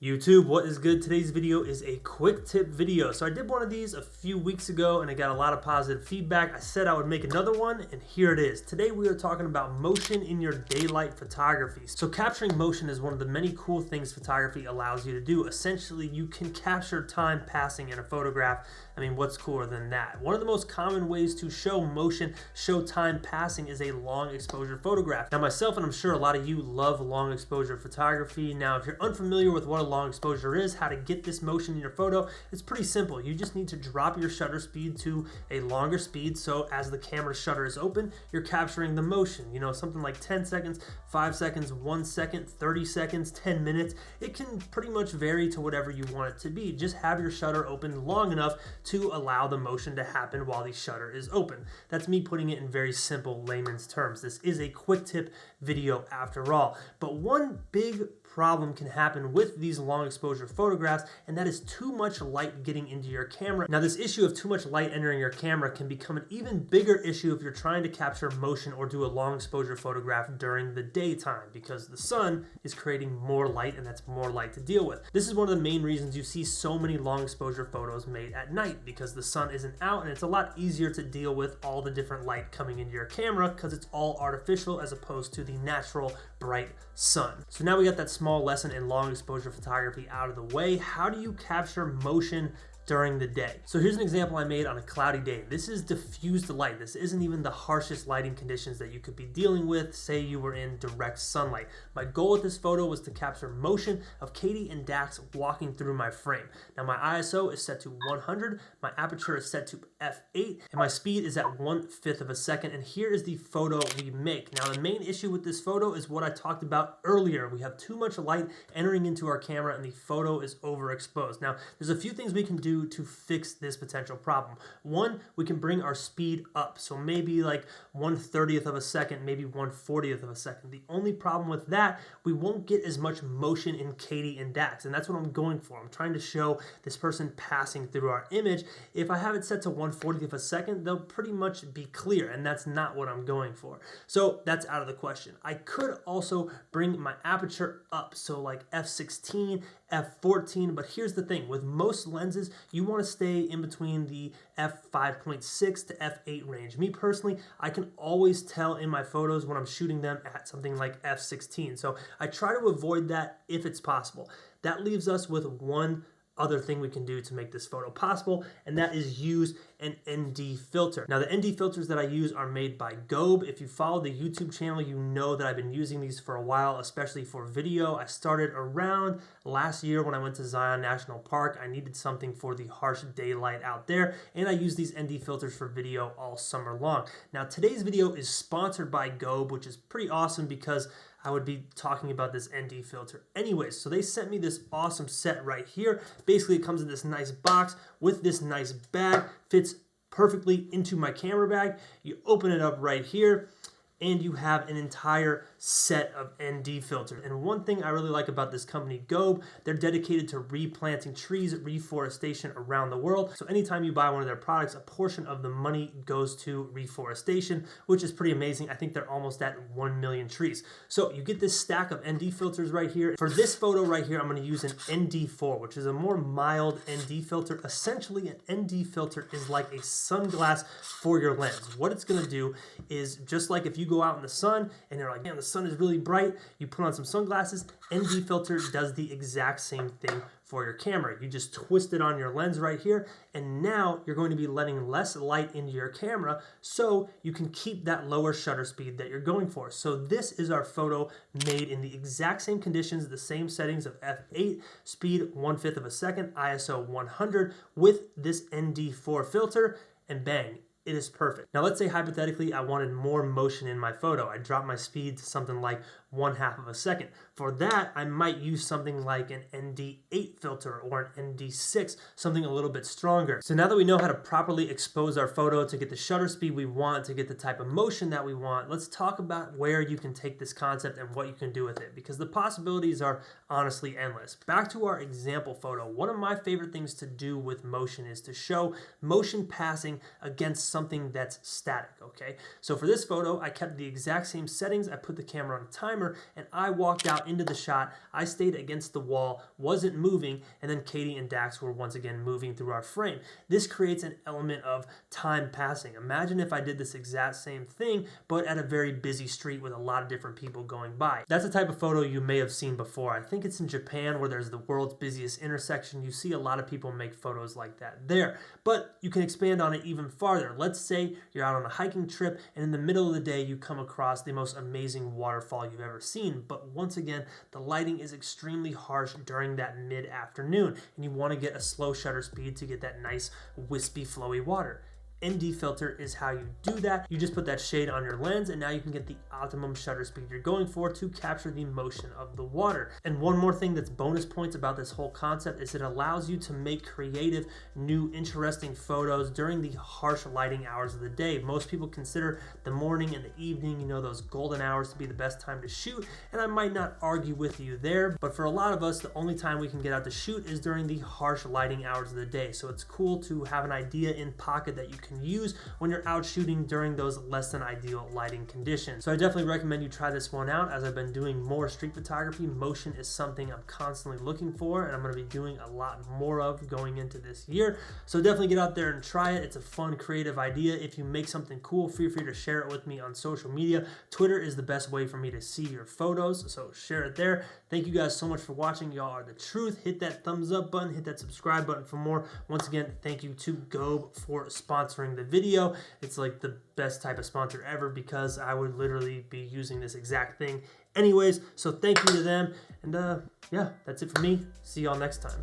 YouTube, what is good? Today's video is a quick tip video. So I did one of these a few weeks ago and I got a lot of positive feedback. I said I would make another one and here it is. Today we are talking about motion in your daylight photography. So capturing motion is one of the many cool things photography allows you to do. Essentially, you can capture time passing in a photograph. I mean, what's cooler than that? One of the most common ways to show motion, show time passing is a long exposure photograph. Now myself, and I'm sure a lot of you love long exposure photography. Now, if you're unfamiliar with what a long exposure is, how to get this motion in your photo, it's pretty simple. You just need to drop your shutter speed to a longer speed, so as the camera shutter is open, you're capturing the motion. You know, something like 10 seconds, 5 seconds, 1 second, 30 seconds, 10 minutes. It can pretty much vary to whatever you want it to be. Just have your shutter open long enough to allow the motion to happen while the shutter is open. That's me putting it in very simple layman's terms. This is a quick tip video after all. But one big problem can happen with these long exposure photographs, and that is too much light getting into your camera. Now, this issue of too much light entering your camera can become an even bigger issue if you're trying to capture motion or do a long exposure photograph during the daytime, because the sun is creating more light and that's more light to deal with. This is one of the main reasons you see so many long exposure photos made at night, because the sun isn't out and it's a lot easier to deal with all the different light coming into your camera because it's all artificial as opposed to the natural bright sun. So now we got that small lesson in long exposure photography out of the way. How do you capture motion during the day? So here's an example I made on a cloudy day. This is diffused light. This isn't even the harshest lighting conditions that you could be dealing with. Say you were in direct sunlight. My goal with this photo was to capture motion of Katie and Dax walking through my frame. Now my ISO is set to 100, my aperture is set to f8, and my speed is at 1/5 of a second. And here is the photo we make. Now the main issue with this photo is what I talked about earlier. We have too much light entering into our camera and the photo is overexposed. Now there's a few things we can do to fix this potential problem. One, we can bring our speed up. So maybe like 1/30th of a second, maybe 1/40th of a second. The only problem with that, we won't get as much motion in Katie and Dax. And that's what I'm going for. I'm trying to show this person passing through our image. If I have it set to 1/40th of a second, they'll pretty much be clear. And that's not what I'm going for. So that's out of the question. I could also bring my aperture up. So like f16, f14, but here's the thing. With most lenses, you want to stay in between the f5.6 to f8 range. Me personally, I can always tell in my photos when I'm shooting them at something like f16. So I try to avoid that if it's possible. That leaves us with one other thing we can do to make this photo possible, and that is use an ND filter. Now the ND filters that I use are made by Gobe. If you follow the YouTube channel, you know that I've been using these for a while, especially for video. I started around last year when I went to Zion National Park. I needed something for the harsh daylight out there, and I use these ND filters for video all summer long. Now today's video is sponsored by Gobe, which is pretty awesome because I would be talking about this ND filter anyways. So they sent me this awesome set right here. Basically, it comes in this nice box with this nice bag, fits perfectly into my camera bag. You open it up right here, and you have an entire set of ND filters. And one thing I really like about this company, Gobe, they're dedicated to replanting trees, reforestation around the world. So anytime you buy one of their products, a portion of the money goes to reforestation, which is pretty amazing. I think they're almost at 1 million trees. So you get this stack of ND filters right here. For this photo right here, I'm gonna use an ND4, which is a more mild ND filter. Essentially, an ND filter is like a sunglass for your lens. What it's gonna do is, just like if you go out in the sun and you're like, man, the sun is really bright, you put on some sunglasses, ND filter does the exact same thing for your camera. You just twist it on your lens right here, and now you're going to be letting less light into your camera so you can keep that lower shutter speed that you're going for. So this is our photo made in the exact same conditions, the same settings of f8, speed 1/5 of a second, ISO 100 with this ND4 filter, and bang, it is perfect. Now let's say hypothetically I wanted more motion in my photo. I dropped my speed to something like 1/2 of a second. For that, I might use something like an ND8 filter or an ND6, something a little bit stronger. So now that we know how to properly expose our photo to get the shutter speed we want, to get the type of motion that we want, let's talk about where you can take this concept and what you can do with it, because the possibilities are honestly endless. Back to our example photo, one of my favorite things to do with motion is to show motion passing against something that's static, okay? So for this photo, I kept the exact same settings. I put the camera on a timer timer, and I walked out into the shot. I stayed against the wall, wasn't moving, and then Katie and Dax were once again moving through our frame. This creates an element of time passing. Imagine if I did this exact same thing, but at a very busy street with a lot of different people going by. That's the type of photo you may have seen before. I think it's in Japan, where there's the world's busiest intersection. You see a lot of people make photos like that there. But you can expand on it even farther. Let's say you're out on a hiking trip, and in the middle of the day you come across the most amazing waterfall you've ever seen. But once again, the lighting is extremely harsh during that mid-afternoon, and you want to get a slow shutter speed to get that nice wispy flowy water. ND filter is how you do that. You just put that shade on your lens, and now you can get the optimum shutter speed you're going for to capture the motion of the water. And one more thing that's bonus points about this whole concept is it allows you to make creative, new, interesting photos during the harsh lighting hours of the day. Most people consider the morning and the evening, you know, those golden hours to be the best time to shoot, and I might not argue with you there, but for a lot of us, the only time we can get out to shoot is during the harsh lighting hours of the day. So it's cool to have an idea in pocket that you can use when you're out shooting during those less than ideal lighting conditions. So I definitely recommend you try this one out. As I've been doing more street photography, motion is something I'm constantly looking for, and I'm going to be doing a lot more of going into this year. So definitely get out there and try it. It's a fun, creative idea. If you make something cool, feel free to share it with me on social media. Twitter is the best way for me to see your photos, so share it there. Thank you guys so much for watching. Y'all are the truth. Hit that thumbs up button, hit that subscribe button for more. Once again, thank you to Gobe for sponsoring the video. It's like the best type of sponsor ever, because I would literally be using this exact thing anyways. So thank you to them. And yeah, that's it for me. See y'all next time.